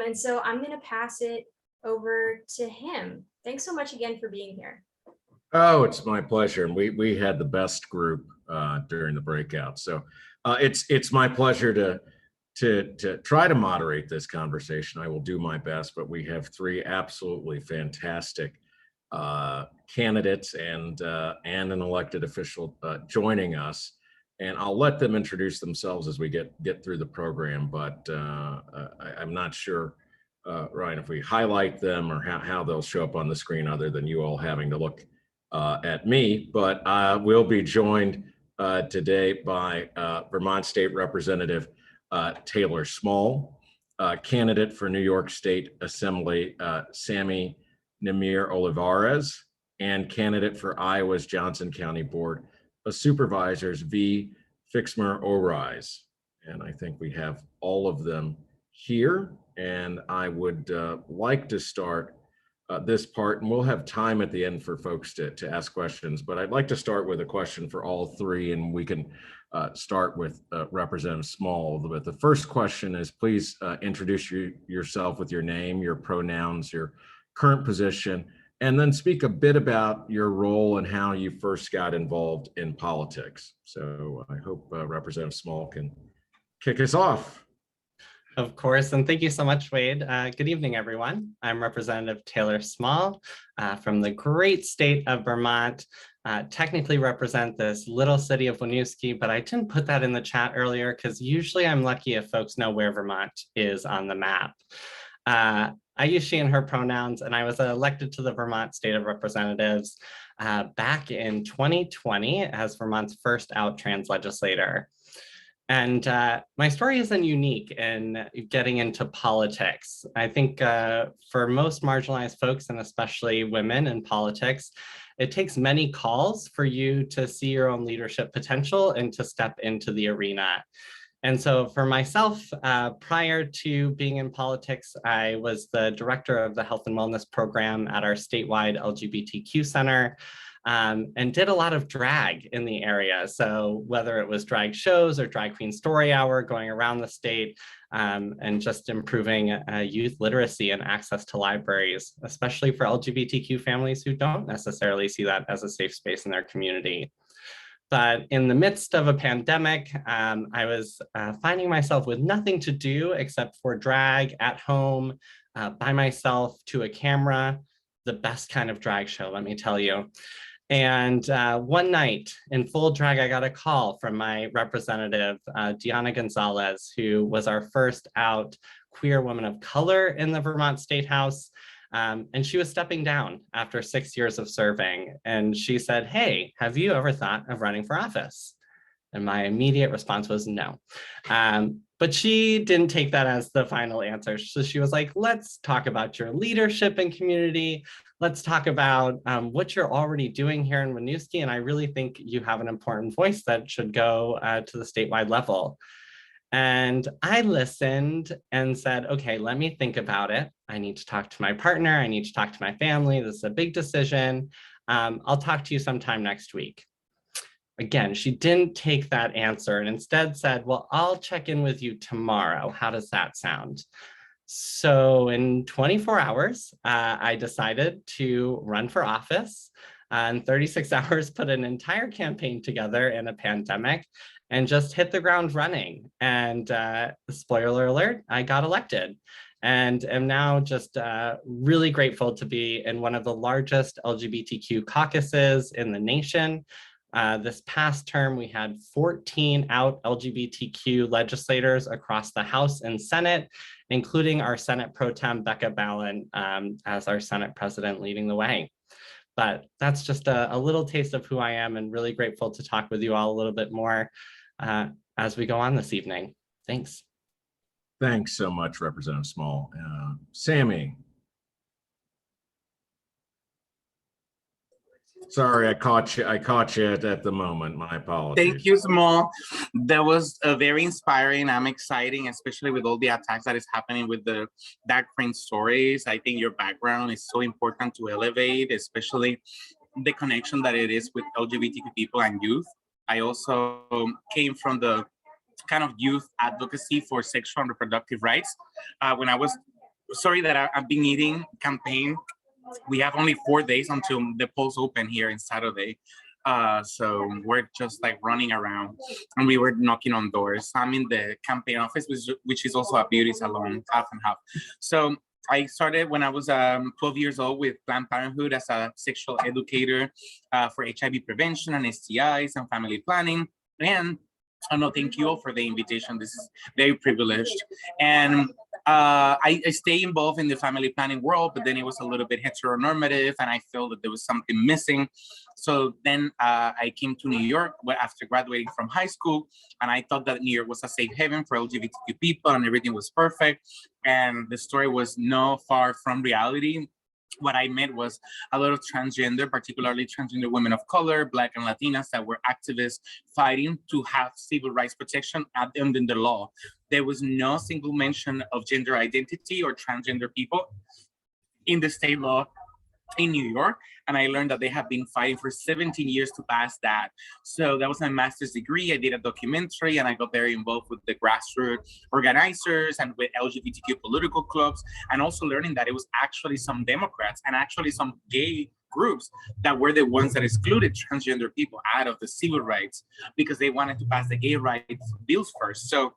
And so I'm going to pass it over to him. Thanks so much again for being here. Oh, it's my pleasure. And we had the best group during the breakout. So it's my pleasure to try to moderate this conversation. I will do my best, but we have three absolutely fantastic candidates and an elected official joining us. And I'll let them introduce themselves as we get through the program, but I'm not sure, Ryan, if we highlight them or how they'll show up on the screen other than you all having to look at me. But we'll be joined today by Vermont State Representative Taylor Small, candidate for New York State Assembly Samy Nemir Olivares, and candidate for Iowa's Johnson County Board of Supervisors V. Fixmer-Oraiz. And I think we have all of them here. And I would like to start this part, and we'll have time at the end for folks to ask questions, but I'd like to start with a question for all three, and we can start with Representative Small. But the first question is, please introduce yourself with your name, your pronouns, your current position, and then speak a bit about your role and how you first got involved in politics. So I hope Representative Small can kick us off. Of course, and thank you so much, Wade. Good evening, everyone. I'm Representative Taylor Small from the great state of Vermont. Technically represent this little city of Winooski, but I didn't put that in the chat earlier because usually I'm lucky if folks know where Vermont is on the map. I use she and her pronouns, and I was elected to the Vermont State of Representatives back in 2020 as Vermont's first out trans legislator. And my story isn't unique in getting into politics. I think for most marginalized folks, and especially women in politics, it takes many calls for you to see your own leadership potential and to step into the arena. And so for myself, prior to being in politics, I was the director of the health and wellness program at our statewide LGBTQ center. And did a lot of drag in the area. So whether it was drag shows or drag queen story hour going around the state, and just improving youth literacy and access to libraries, especially for LGBTQ families who don't necessarily see that as a safe space in their community. But in the midst of a pandemic, I was finding myself with nothing to do except for drag at home, by myself to a camera, the best kind of drag show, let me tell you. And one night in full drag, I got a call from my representative, Diana Gonzalez, who was our first out queer woman of color in the Vermont State House. And she was stepping down after 6 years of serving. And she said, "Hey, have you ever thought of running for office?" And my immediate response was no. But she didn't take that as the final answer. So she was like, "Let's talk about your leadership and community. Let's talk about what you're already doing here in Winooski. And I really think you have an important voice that should go to the statewide level." And I listened and said, okay, let me think about it. I need to talk to my partner. I need to talk to my family. This is a big decision. I'll talk to you sometime next week. Again, she didn't take that answer and instead said, well, I'll check in with you tomorrow. How does that sound? So in 24 hours, I decided to run for office. In 36 hours, put an entire campaign together in a pandemic and just hit the ground running. And spoiler alert, I got elected. And am now just really grateful to be in one of the largest LGBTQ caucuses in the nation. This past term, we had 14 out LGBTQ legislators across the House and Senate, including our Senate Pro Tem, Becca Ballin, as our Senate President leading the way. But that's just a little taste of who I am, and really grateful to talk with you all a little bit more as we go on this evening. Thanks. Thanks so much, Representative Small. Samy. Sorry, I caught you at the moment. My apologies. Thank you, Small. That was very inspiring. I'm excited, especially with all the attacks that is happening with the dark queen stories. I think your background is so important to elevate, especially the connection that it is with LGBTQ people and youth. I also came from the kind of youth advocacy for sexual and reproductive rights when I was sorry that I've been eating campaign. We have only 4 days until the polls open here in Saturday. So we're just like running around and we were knocking on doors. I'm in the campaign office, which is also a beauty salon, half and half. So I started when I was 12 years old with Planned Parenthood as a sexual educator for HIV prevention and STIs and family planning. And no, thank you all for the invitation. This is very privileged. And I stay involved in the family planning world, but then it was a little bit heteronormative and I felt that there was something missing. So then I came to New York after graduating from high school, and I thought that New York was a safe haven for LGBTQ people and everything was perfect. And the story was no far from reality. What I met was a lot of transgender, particularly transgender women of color, Black and Latinas that were activists fighting to have civil rights protection under the law. There was no single mention of gender identity or transgender people in the state law in New York. And I learned that they have been fighting for 17 years to pass that. So that was my master's degree. I did a documentary and I got very involved with the grassroots organizers and with LGBTQ political clubs, and also learning that it was actually some Democrats and actually some gay groups that were the ones that excluded transgender people out of the civil rights because they wanted to pass the gay rights bills first. So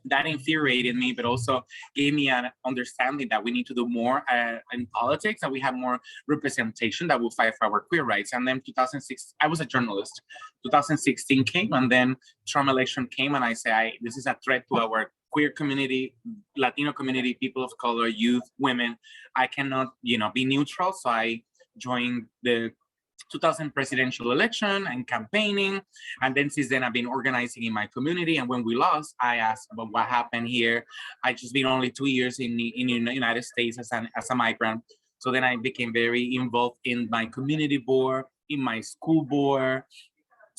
that infuriated me, but also gave me an understanding that we need to do more in politics, and we have more representation that will fight for our queer rights. And then 2006, I was a journalist. 2016 came, and then Trump election came, and I say, this is a threat to our queer community, Latino community, people of color, youth, women. I cannot, be neutral. So I joined the 2000 presidential election and campaigning. And then since then, I've been organizing in my community. And when we lost, I asked about what happened here. I just been only 2 years in the United States as a migrant. So then I became very involved in my community board, in my school board.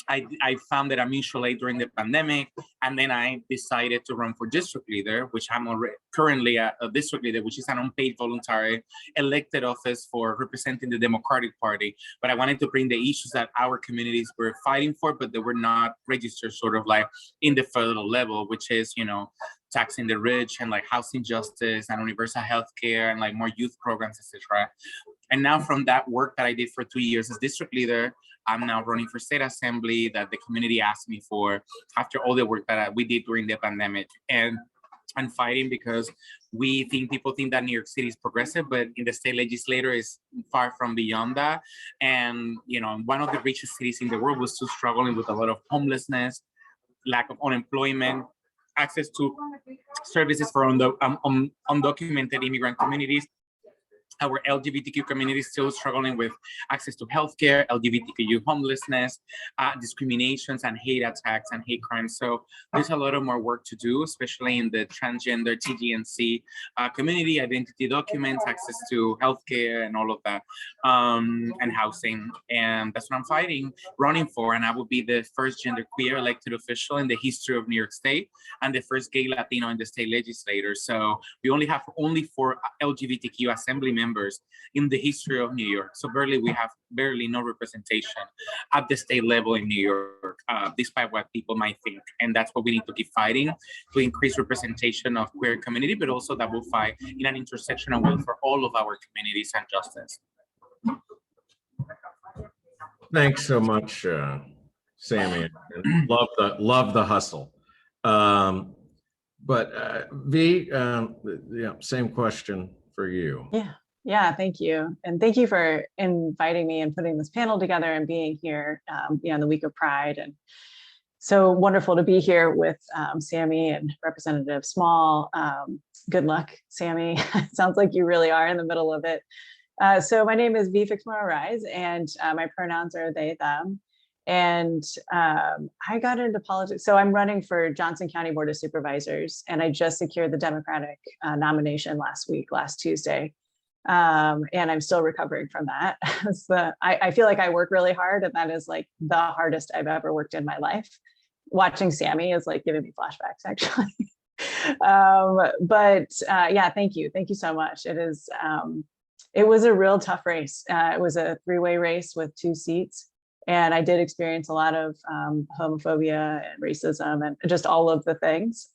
I founded a mutual aid during the pandemic, and then I decided to run for district leader, which I'm currently a district leader, which is an unpaid voluntary elected office for representing the Democratic Party. But I wanted to bring the issues that our communities were fighting for, but they were not registered sort of like in the federal level, which is, taxing the rich and like housing justice and universal health care and like more youth programs, etc. And now from that work that I did for 2 years as district leader, I'm now running for state assembly that the community asked me for after all the work that we did during the pandemic. And I'm fighting because people think that New York City is progressive, but in the state legislature is far from beyond that. And, one of the richest cities in the world was still struggling with a lot of homelessness, lack of unemployment, access to services for undocumented immigrant communities. Our LGBTQ community is still struggling with access to healthcare, LGBTQ homelessness, discriminations and hate attacks and hate crimes. So there's a lot of more work to do, especially in the transgender TGNC community, identity documents, access to healthcare and all of that, and housing. And that's what I'm running for. And I will be the first genderqueer elected official in the history of New York State and the first gay Latino in the state legislature. So we only have 4 LGBTQ assembly members in the history of New York. So we have barely no representation at the state level in New York, despite what people might think. And that's what we need to keep fighting to increase representation of queer community, but also that will fight in an intersectional way for all of our communities and justice. Thanks so much, Samy. And love the hustle. But V, same question for you. Yeah, thank you. And thank you for inviting me and putting this panel together and being here, in the week of Pride. And so wonderful to be here with Samy and Representative Small. Good luck, Samy. Sounds like you really are in the middle of it. So my name is V. Fixmer-Oraiz, and my pronouns are they, them. And I got into politics. So I'm running for Johnson County Board of Supervisors, and I just secured the Democratic nomination last Tuesday. And I'm still recovering from that. So I feel like I work really hard, and that is like the hardest I've ever worked in my life. Watching Samy is like giving me flashbacks, actually. Yeah, thank you so much. It was a real tough race. It was a 3-way race with 2 seats, and I did experience a lot of homophobia and racism and just all of the things.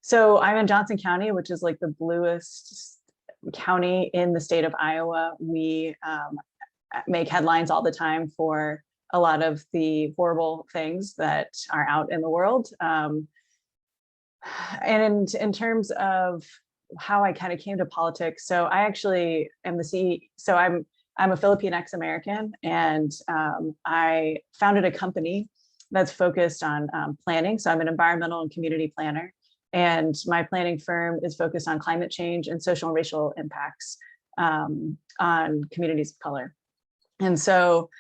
So I'm in Johnson County, which is like the bluest county in the state of Iowa. We make headlines all the time for a lot of the horrible things that are out in the world. And in terms of how I kind of came to politics, so I actually am the CEO. So I'm a Filipinx American, and I founded a company that's focused on planning. So I'm an environmental and community planner, and my planning firm is focused on climate change and social and racial impacts on communities of color. And so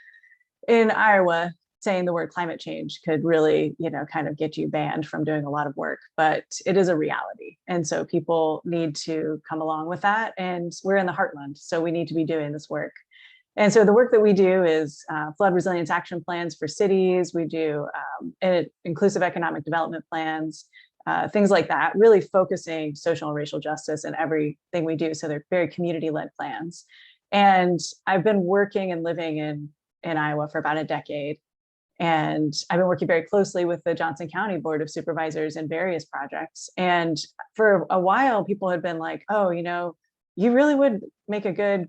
in Iowa, saying the word climate change could really, kind of get you banned from doing a lot of work, but it is a reality. And so people need to come along with that. And we're in the heartland, so we need to be doing this work. And so the work that we do is flood resilience action plans for cities. We do inclusive economic development plans, things like that, really focusing social and racial justice in everything we do. So they're very community-led plans. And I've been working and living in Iowa for about a decade. And I've been working very closely with the Johnson County Board of Supervisors in various projects. And for a while, people had been like, oh, you really would make a good,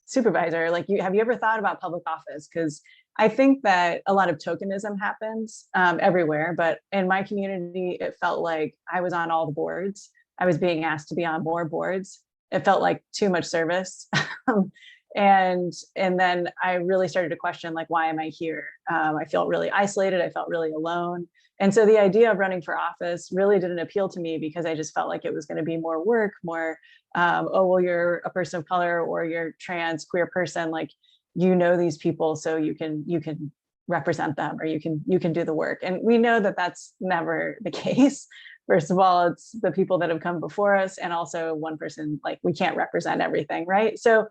supervisor. Like, have you ever thought about public office? Because I think that a lot of tokenism happens everywhere. But in my community, it felt like I was on all the boards. I was being asked to be on more boards. It felt like too much service. And then I really started to question, like, why am I here? I felt really isolated. I felt really alone. And so the idea of running for office really didn't appeal to me, because I just felt like it was going to be more work, more, oh, well, you're a person of color, or you're trans, queer person, like, these people, so you can represent them, or you can do the work. And we know that that's never the case. First of all, it's the people that have come before us, and also one person, like, we can't represent everything, right? So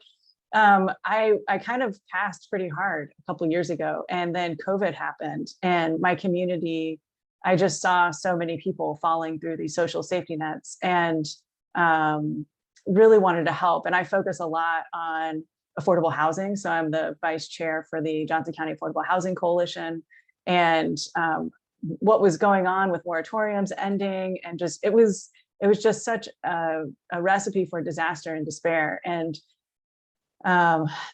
I kind of passed pretty hard a couple of years ago, and then COVID happened, and my community, I just saw so many people falling through these social safety nets, and really wanted to help. And I focus a lot on affordable housing. So I'm the vice chair for the Johnson County Affordable Housing Coalition, and what was going on with moratoriums ending, and just it was just such a recipe for disaster and despair. And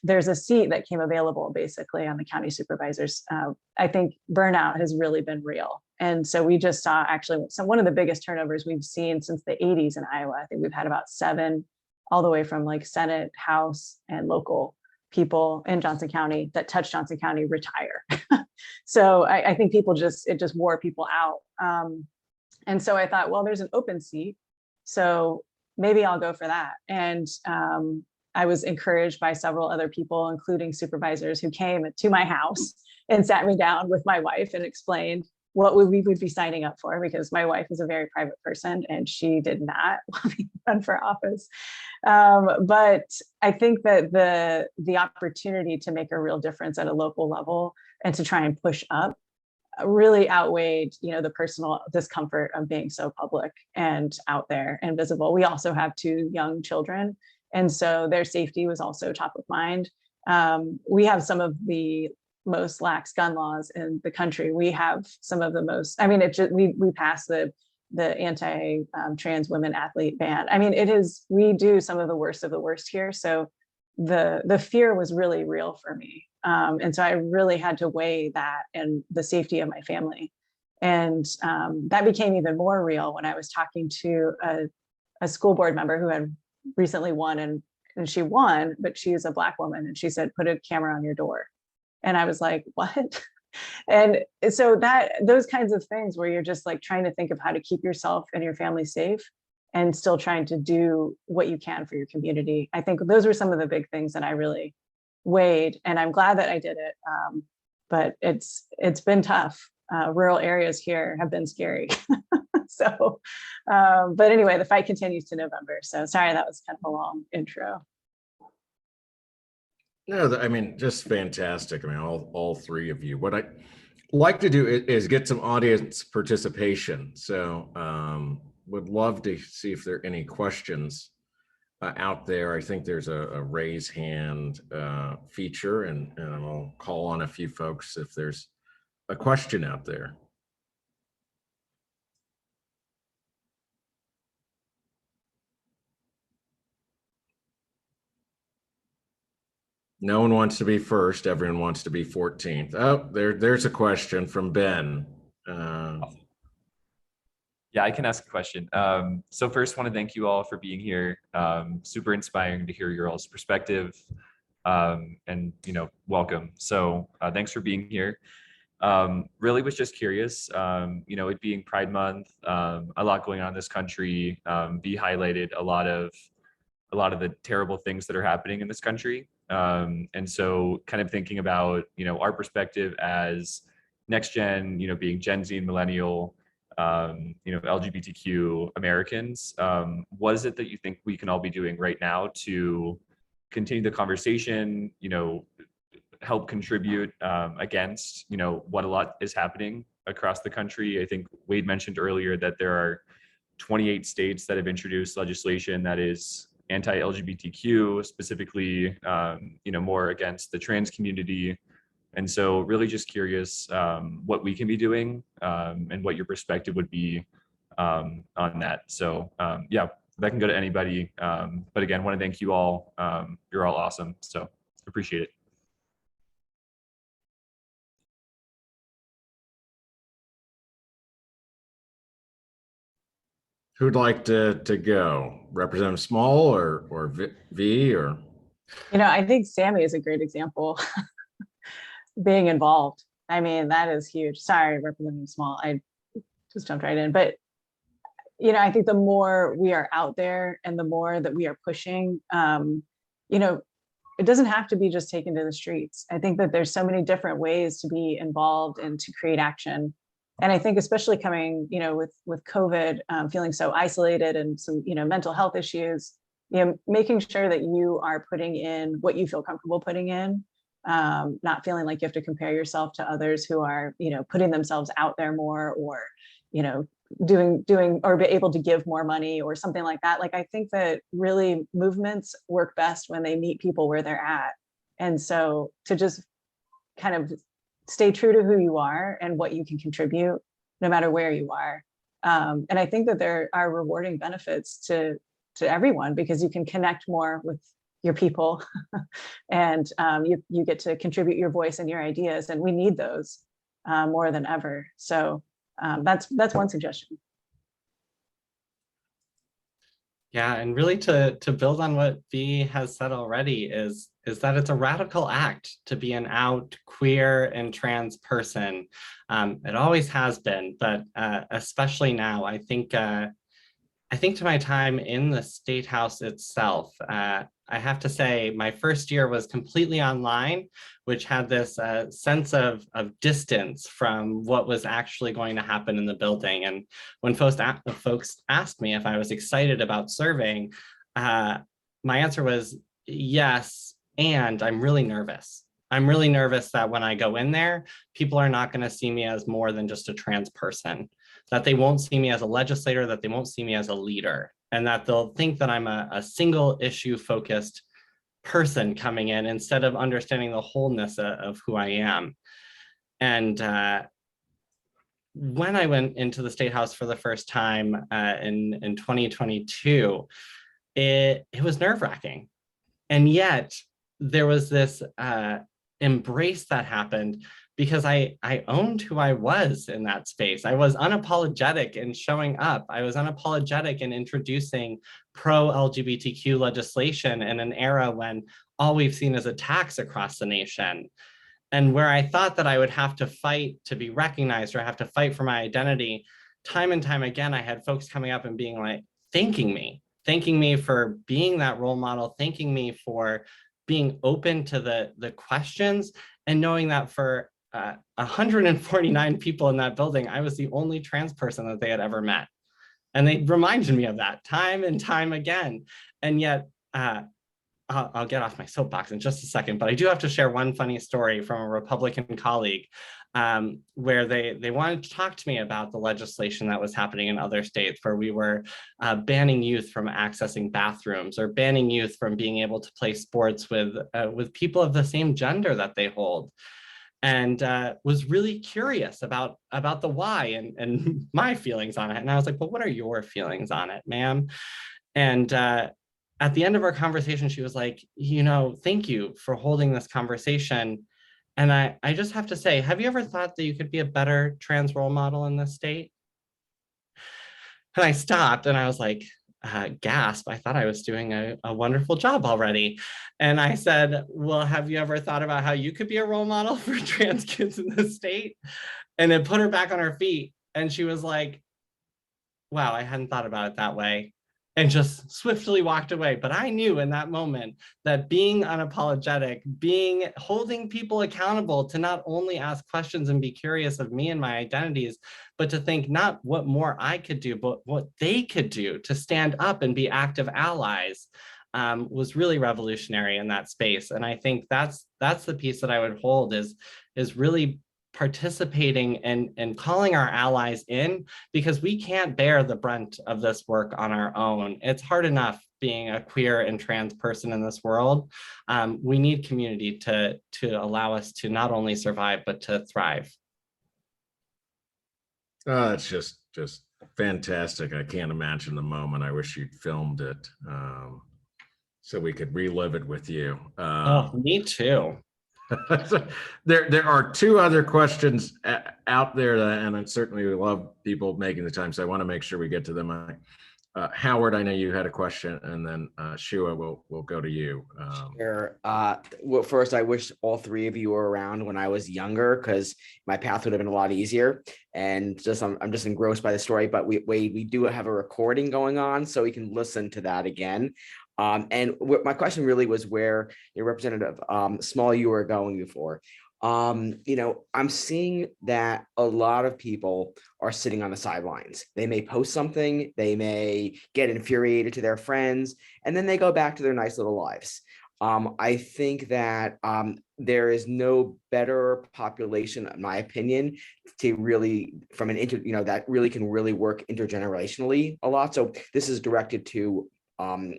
there's a seat that came available basically on the county supervisors. I think burnout has really been real. And so we just saw actually one of the biggest turnovers we've seen since the 80s in Iowa. I think we've had about 7, all the way from like Senate, House, and local people in Johnson County that touch Johnson County retire. So I think it just wore people out. And so I thought, well, there's an open seat, so maybe I'll go for that. And I was encouraged by several other people, including supervisors, who came to my house and sat me down with my wife and explained what we would be signing up for, because my wife is a very private person and she did not want me to run for office. But I think that the opportunity to make a real difference at a local level and to try and push up really outweighed, the personal discomfort of being so public and out there and visible. We also have 2 young children, and so their safety was also top of mind. We have some of the most lax gun laws in the country. We have some of the most, we passed the anti-trans women athlete ban. We do some of the worst here. So the fear was really real for me. And so I really had to weigh that and the safety of my family. And that became even more real when I was talking to a school board member who had recently won, and she won, but she is a Black woman. And she said, put a camera on your door. And I was like, what? And so those kinds of things where you're just like trying to think of how to keep yourself and your family safe and still trying to do what you can for your community. I think those were some of the big things that I really weighed, and I'm glad that I did it. But it's been tough. Rural areas here have been scary. So, but anyway, the fight continues to November. So sorry, that was kind of a long intro. No, just fantastic. All 3 of you. What I like to do is get some audience participation. So would love to see if there are any questions out there. I think there's a raise hand feature, and I'll call on a few folks if there's a question out there. No one wants to be first. Everyone wants to be 14th. Oh, there's a question from Ben. Yeah, I can ask a question. So first, want to thank you all for being here. Super inspiring to hear your all's perspective, and welcome. So thanks for being here. Really was just curious. It being Pride Month, a lot going on in this country. V highlighted a lot of the terrible things that are happening in this country, and so kind of thinking about our perspective as next gen, being Gen Z and millennial. LGBTQ Americans. Was it that you think we can all be doing right now to continue the conversation, help contribute against, what a lot is happening across the country? I think Wade mentioned earlier that there are 28 states that have introduced legislation that is anti-LGBTQ, specifically, more against the trans community. And so really just curious what we can be doing and what your perspective would be on that. So yeah, that can go to anybody. But again, want to thank you all. You're all awesome. So appreciate it. Who'd like to go? Representative Small or V or? I think Samy is a great example. Being involved. I mean, that is huge. Sorry, Representative Small, I just jumped right in. But, I think the more we are out there and the more that we are pushing, it doesn't have to be just taken to the streets. I think that there's so many different ways to be involved and to create action. And I think especially coming, with COVID, feeling so isolated and some, mental health issues, making sure that you are putting in what you feel comfortable putting in. Not feeling like you have to compare yourself to others who are, putting themselves out there more, or, doing or be able to give more money or something like that. Like, I think that really movements work best when they meet people where they're at. And so to just kind of stay true to who you are and what you can contribute, no matter where you are. And I think that there are rewarding benefits to everyone, because you can connect more with your people and you get to contribute your voice and your ideas, and we need those more than ever. So that's one suggestion. Yeah, and really to build on what V has said already is that it's a radical act to be an out queer and trans person. It always has been, but especially now. I think to my time in the State House itself, I have to say my first year was completely online, which had this sense of distance from what was actually going to happen in the building. And when folks asked me if I was excited about serving, my answer was yes, and I'm really nervous. I'm really nervous that when I go in there, people are not going to see me as more than just a trans person, that they won't see me as a legislator, that they won't see me as a leader, and that they'll think that I'm a single issue focused person coming in instead of understanding the wholeness of who I am. And when I went into the State House for the first time in 2022, it was nerve-wracking. And yet there was this embrace that happened, because I owned who I was in that space. I was unapologetic in showing up. I was unapologetic in introducing pro-LGBTQ legislation in an era when all we've seen is attacks across the nation. And where I thought that I would have to fight to be recognized or have to fight for my identity, time and time again, I had folks coming up and being like, thanking me for being that role model, thanking me for being open to the questions, and knowing that for 149 people in that building, I was the only trans person that they had ever met. And they reminded me of that time and time again. And yet, I'll get off my soapbox in just a second, but I do have to share one funny story from a Republican colleague where they wanted to talk to me about the legislation that was happening in other states, where we were banning youth from accessing bathrooms, or banning youth from being able to play sports with people of the same gender that they hold. And was really curious about the why and my feelings on it. And I was like, well, what are your feelings on it, ma'am? And at the end of our conversation, she was like, you know, thank you for holding this conversation. And I just have to say, have you ever thought that you could be a better trans role model in this state? And I stopped and I was like, gasp, I thought I was doing a wonderful job already. And I said, well, have you ever thought about how you could be a role model for trans kids in the state? And it put her back on her feet. And she was like, wow, I hadn't thought about it that way, and just swiftly walked away. But I knew in that moment that being unapologetic, holding people accountable to not only ask questions and be curious of me and my identities, but to think not what more I could do, but what they could do to stand up and be active allies, was really revolutionary in that space. And I think that's the piece that I would hold is really participating and calling our allies in, because we can't bear the brunt of this work on our own. It's hard enough being a queer and trans person in this world. We need community to allow us to not only survive, but to thrive. Oh, it's just fantastic. I can't imagine the moment. I wish you'd filmed it so we could relive it with you. Oh, me too. There are two other questions out there, and I certainly love people making the time, so I want to make sure we get to them. Howard, I know you had a question, and then Shua, we'll go to you. Sure. Well, first, I wish all three of you were around when I was younger, because my path would have been a lot easier. And I'm just engrossed by the story. But we do have a recording going on, so we can listen to that again. And my question really was where your representative Small you were going before. I'm seeing that a lot of people are sitting on the sidelines. They may post something, they may get infuriated to their friends, and then they go back to their nice little lives. I think that there is no better population, in my opinion, to really that really can really work intergenerationally a lot. So this is directed to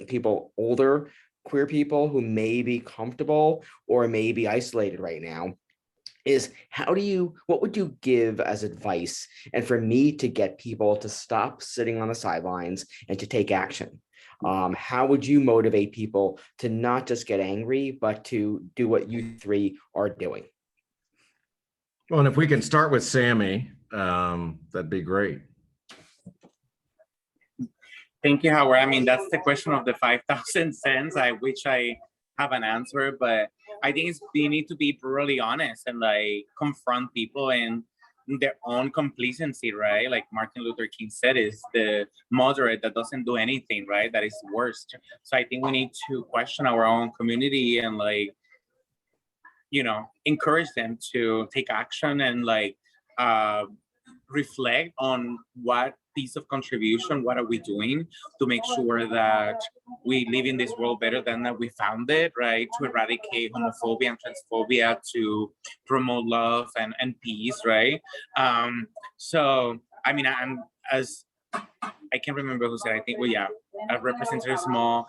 people, older queer people who may be comfortable or may be isolated right now. Is what would you give as advice, and for me to get people to stop sitting on the sidelines and to take action? How would you motivate people to not just get angry, but to do what you three are doing? Well, and if we can start with Samy, that'd be great. Thank you, Howard. I mean, that's the question of the 5,000 cents. I wish I have an answer, but I think they need to be brutally honest and like confront people and their own complacency, right? Like Martin Luther King said, is the moderate that doesn't do anything, right? That is worst. So I think we need to question our own community and like, encourage them to take action and like reflect on what piece of contribution, what are we doing to make sure that we live in this world better than that we found it, right? To eradicate homophobia and transphobia, to promote love and peace, right? So, I mean, I can't remember who said, I think, Representative Small,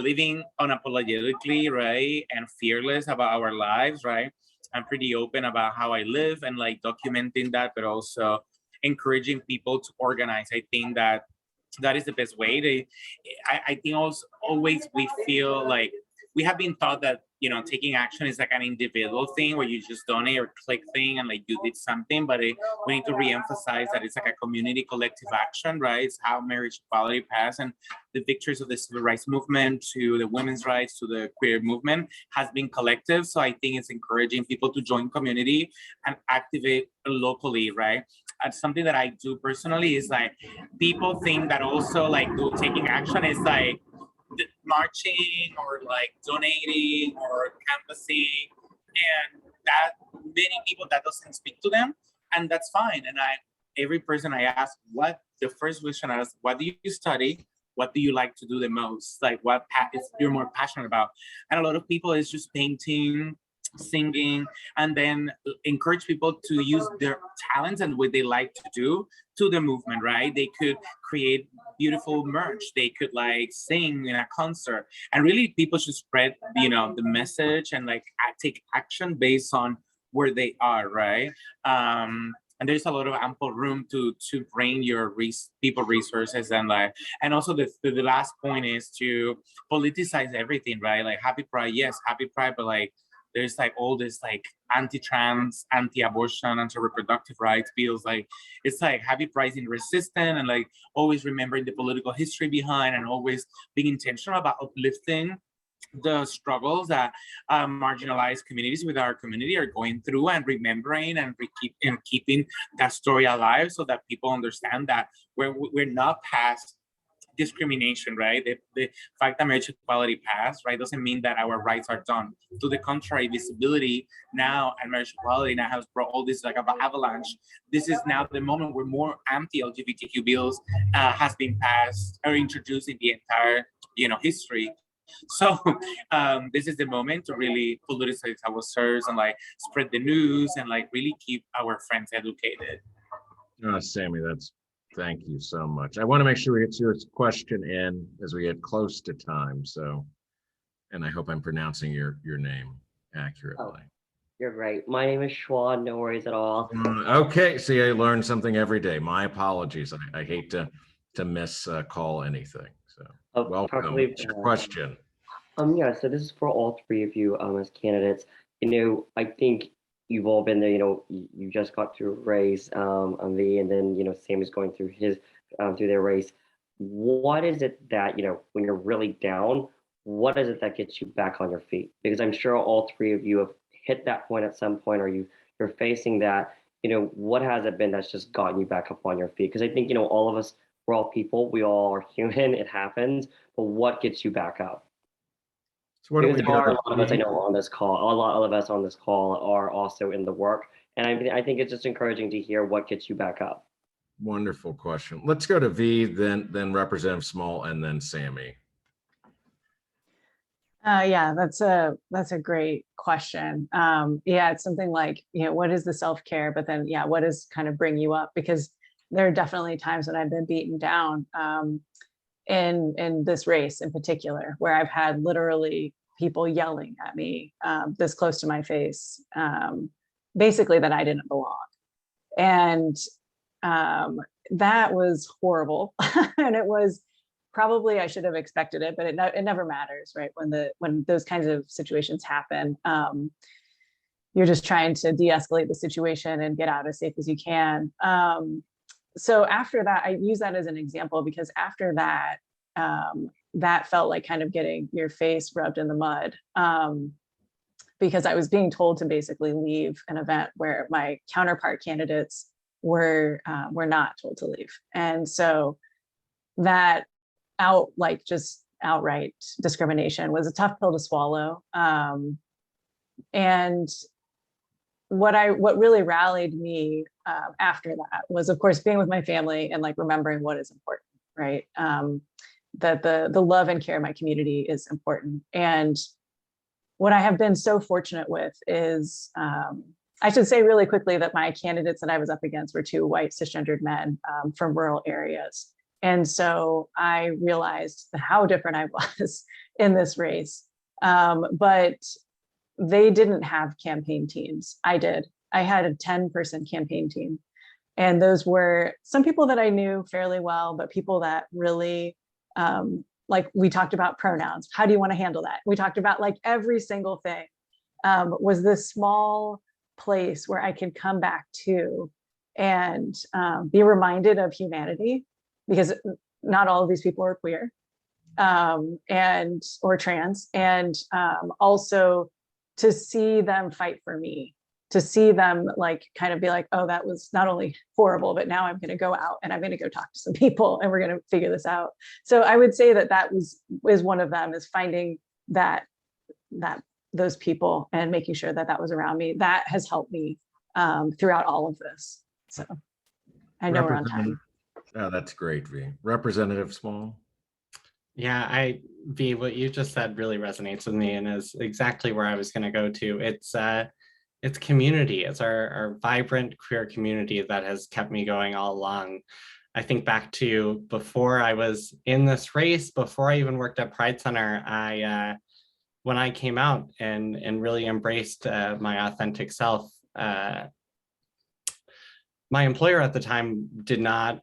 living unapologetically, right? And fearless about our lives, right? I'm pretty open about how I live and like documenting that, but also encouraging people to organize. I think that is the best way. I think also always we feel like we have been taught that taking action is like an individual thing where you just donate or click thing and like you did something, but we need to reemphasize that it's like a community collective action, right? It's how marriage equality passed, and the victories of the civil rights movement to the women's rights to the queer movement has been collective. So I think it's encouraging people to join community and activate locally, right? And something that I do personally is like people think that also like taking action is like marching or like donating or canvassing, and that many people that doesn't speak to them, and that's fine. And every person I ask, the first question I ask, what do you study? What do you like to do the most? Like what you're more passionate about? And a lot of people is just painting, singing, and then encourage people to use their talents and what they like to do to the movement, right? They could create beautiful merch, they could like sing in a concert, and really people should spread the message and like take action based on where they are, right? and there's a lot of ample room to bring your people resources, and like, and also the last point is to politicize everything, right? Like Happy Pride, yes, Happy Pride, but like there's like all this like anti-trans, anti-abortion, anti-reproductive rights bills. Like it's like Happy Pride in resistant, and like always remembering the political history behind, and always being intentional about uplifting the struggles that marginalized communities with our community are going through, and remembering and keeping that story alive, so that people understand that we're not past discrimination, right? The fact that marriage equality passed, right, doesn't mean that our rights are done. To the contrary, visibility now and marriage equality now has brought all this like an avalanche. This is now the moment where more anti-LGBTQ bills has been passed or introduced in the entire, history. So this is the moment to really politicize our serves and like spread the news and like really keep our friends educated. Samy, thank you so much. I want to make sure we get your question in as we get close to time. So, and I hope I'm pronouncing your name accurately. Oh, you're great. My name is Schwan. No worries at all. Okay, see, I learn something every day. My apologies. I hate to miss call anything. So, welcome. What's your question? Yeah. So this is for all three of you as candidates. I think you've all been there. You just got through race on V, and then Sam is going through his through their race. What is it that when you're really down? What is it that gets you back on your feet? Because I'm sure all three of you have hit that point at some point, or you're facing that. What has it been that's just gotten you back up on your feet? Because I think all of us, we're all people. We all are human. It happens. But what gets you back up? So what Because there are a lot of us I know on this call. A lot of us on this call are also in the work, and I think it's just encouraging to hear what gets you back up. Wonderful question. Let's go to V, then Representative Small, and then Samy. Yeah, that's a great question. Yeah, it's something like, what is the self-care, but then, yeah, what does kind of bring you up? Because there are definitely times when I've been beaten down in this race in particular, where I've had literally people yelling at me this close to my face, basically that I didn't belong. And that was horrible. And it was probably, I should have expected it, but it never matters, right? When those kinds of situations happen, you're just trying to de-escalate the situation and get out as safe as you can. So after that, I use that as an example, because after that, that felt like kind of getting your face rubbed in the mud, because I was being told to basically leave an event where my counterpart candidates were not told to leave. And so that just outright discrimination was a tough pill to swallow. And what really rallied me after that was, of course, being with my family and like remembering what is important, right? That the love and care of my community is important. And what I have been so fortunate with is, I should say really quickly that my candidates that I was up against were two white cisgendered men from rural areas. And so I realized how different I was in this race. But they didn't have campaign teams. I did. I had a 10-person campaign team. And those were some people that I knew fairly well, but people that really, like we talked about pronouns. How do you want to handle that? We talked about like every single thing. Was this small place where I could come back to and be reminded of humanity, because not all of these people are queer or trans, and also to see them fight for me, to see them like kind of be like, oh, that was not only horrible, but now I'm going to go out and I'm going to go talk to some people and we're going to figure this out. So I would say that is one of them, is finding those people and making sure that was around me. That has helped me throughout all of this. So I know we're on time. Oh, that's great, V. Representative Small. Yeah, V, what you just said really resonates with me and is exactly where I was going to go to. It's community. It's our vibrant queer community that has kept me going all along. I think back to before I was in this race, before I even worked at Pride Center, when I came out and really embraced my authentic self, My employer at the time did not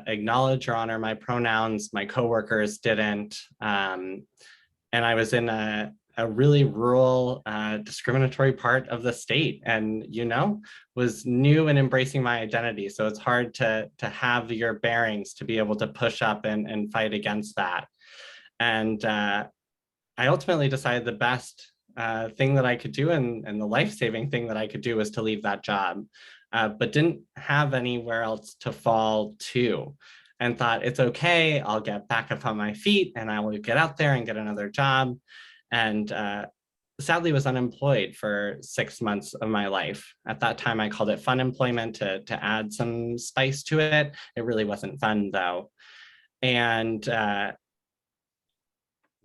acknowledge or honor my pronouns. My coworkers didn't. And I was in a really rural, discriminatory part of the state, and was new and embracing my identity. So it's hard to have your bearings to be able to push up and fight against that. And I ultimately decided the best thing that I could do and the life-saving thing that I could do was to leave that job, but didn't have anywhere else to fall to, and thought it's okay, I'll get back up on my feet and I will get out there and get another job. And sadly was unemployed for 6 months of my life. At that time, I called it fun employment to add some spice to it. It really wasn't fun though. And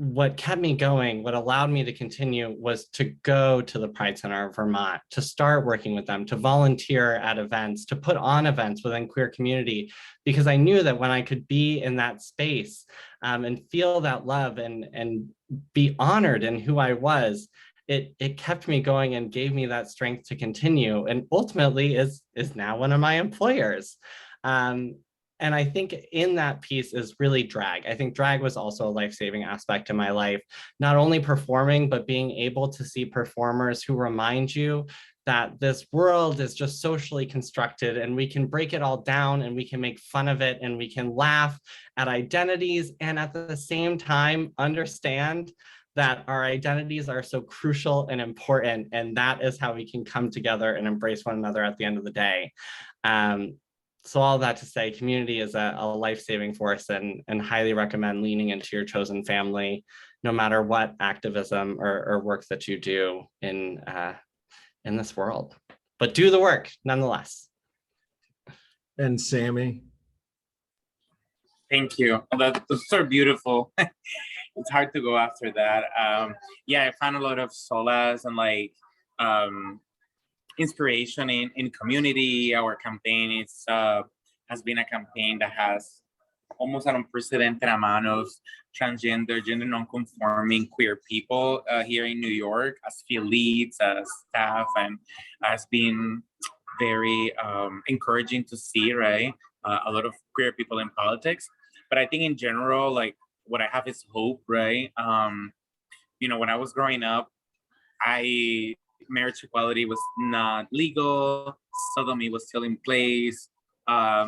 what kept me going, what allowed me to continue, was to go to the Pride Center of Vermont, to start working with them, to volunteer at events, to put on events within queer community, because I knew that when I could be in that space and feel that love and be honored in who I was, it kept me going and gave me that strength to continue, and ultimately is now one of my employers. And I think in that piece is really drag. I think drag was also a life-saving aspect in my life, not only performing, but being able to see performers who remind you that this world is just socially constructed and we can break it all down and we can make fun of it and we can laugh at identities, and at the same time understand that our identities are so crucial and important, and that is how we can come together and embrace one another at the end of the day. So all that to say, community is a life-saving force, and highly recommend leaning into your chosen family, no matter what activism or work that you do in this world. But do the work nonetheless. And Samy? Thank you. That's so beautiful. It's hard to go after that. Yeah, I found a lot of solace and inspiration in community. Our campaign has been a campaign that has almost an unprecedented amount of transgender, gender non-conforming queer people here in New York as field leads, as staff, and has been very encouraging to see, right? A lot of queer people in politics. But I think in general, what I have is hope, right? When I was growing up, marriage equality was not legal, sodomy was still in place. I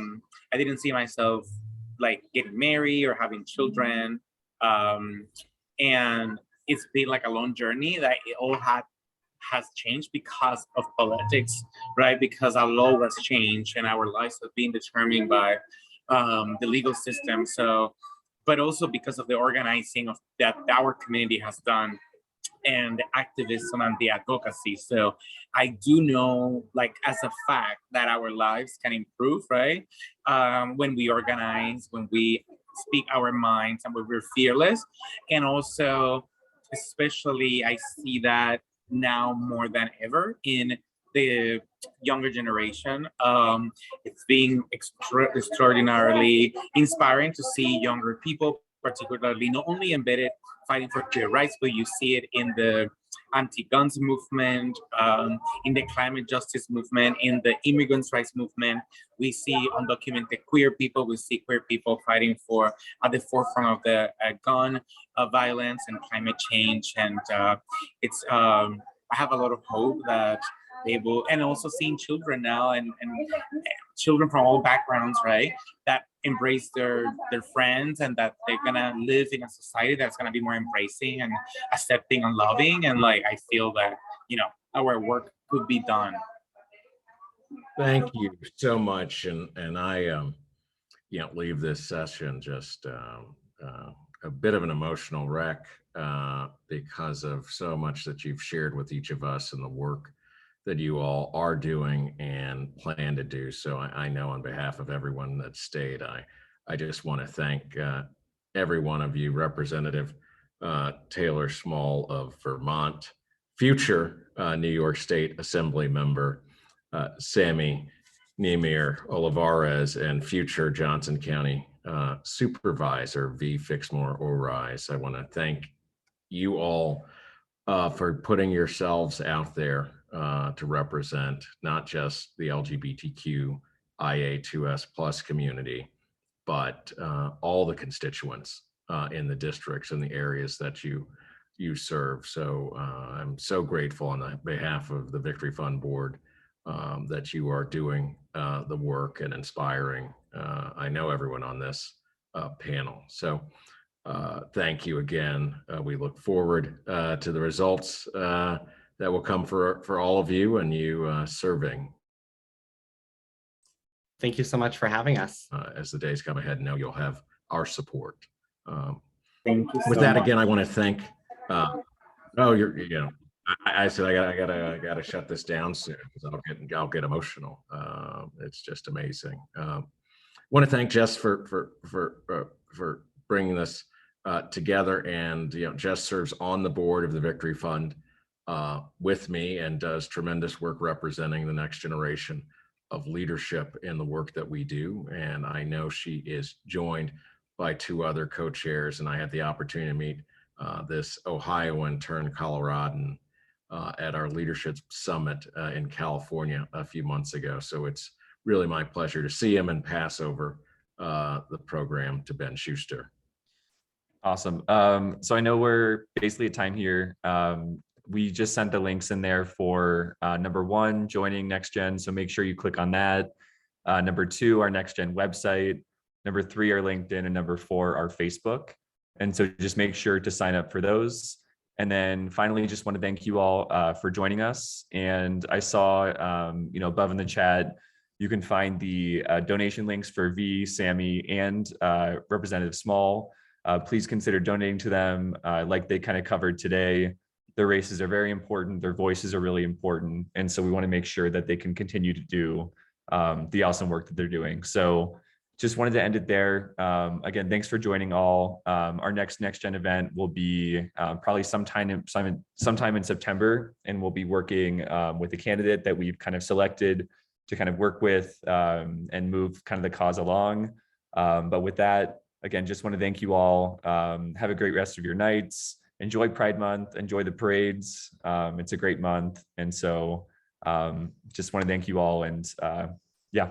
didn't see myself getting married or having children. And it's been a long journey that it all has changed because of politics, right? Because our law was changed and our lives have been determined by the legal system. So, but also because of the organizing that our community has done, and the activism and the advocacy. So I do know, as a fact, that our lives can improve, right? When we organize, when we speak our minds, and when we're fearless. And also, especially, I see that now more than ever in the younger generation. It's being extraordinarily inspiring to see younger people, particularly not only embedded fighting for queer rights, but you see it in the anti-guns movement, in the climate justice movement, in the immigrants' rights movement. We see undocumented queer people, we see queer people fighting at the forefront of the gun violence and climate change. And I have a lot of hope that they will, and also seeing children now and children from all backgrounds, right, that embrace their friends, and that they're gonna live in a society that's gonna be more embracing and accepting and loving. And I feel that our work could be done. Thank you so much. And I leave this session just a bit of an emotional wreck because of so much that you've shared with each of us and the work that you all are doing and plan to do. So I know on behalf of everyone that stayed, I just want to thank every one of you, Representative Taylor Small of Vermont, future New York State Assembly member Samy, Nemir, Olivares, and future Johnson County Supervisor V. Fixmer-Oraiz. I want to thank you all for putting yourselves out there to represent not just the LGBTQIA IA2S plus community, but all the constituents in the districts and the areas that you serve. So I'm so grateful on the behalf of the Victory Fund Board that you are doing the work and inspiring. I know everyone on this panel. So thank you again. We look forward to the results that will come for all of you and you serving. Thank you so much for having us. As the days come ahead, know you'll have our support. Thank you. With so that, much. again, I want to thank. I said I gotta shut this down soon because I'll get emotional. It's just amazing. Want to thank Jess for bringing this together, and Jess serves on the board of the Victory Fund with me and does tremendous work representing the next generation of leadership in the work that we do. And I know she is joined by 2 other co-chairs, and I had the opportunity to meet this Ohioan turned Coloradan at our leadership summit in California a few months ago. So it's really my pleasure to see him and pass over the program to Ben Schuster. Awesome. So I know we're basically at time here. We just sent the links in there for number 1, joining NextGen. So make sure you click on that. Number 2, our NextGen website. Number 3, our LinkedIn, and number 4, our Facebook. And so just make sure to sign up for those. And then finally, just want to thank you all for joining us. And I saw, above in the chat, you can find the donation links for V, Samy, and Representative Small. Please consider donating to them. Like they kind of covered today, their races are very important. Their voices are really important. And so we want to make sure that they can continue to do the awesome work that they're doing. So just wanted to end it there. Again, thanks for joining all. Our next NextGen event will be probably sometime in September, and we'll be working with a candidate that we've kind of selected to kind of work with and move kind of the cause along. But with that, again, just want to thank you all. Have a great rest of your nights. Enjoy Pride Month, enjoy the parades. It's a great month. And so just want to thank you all, and yeah.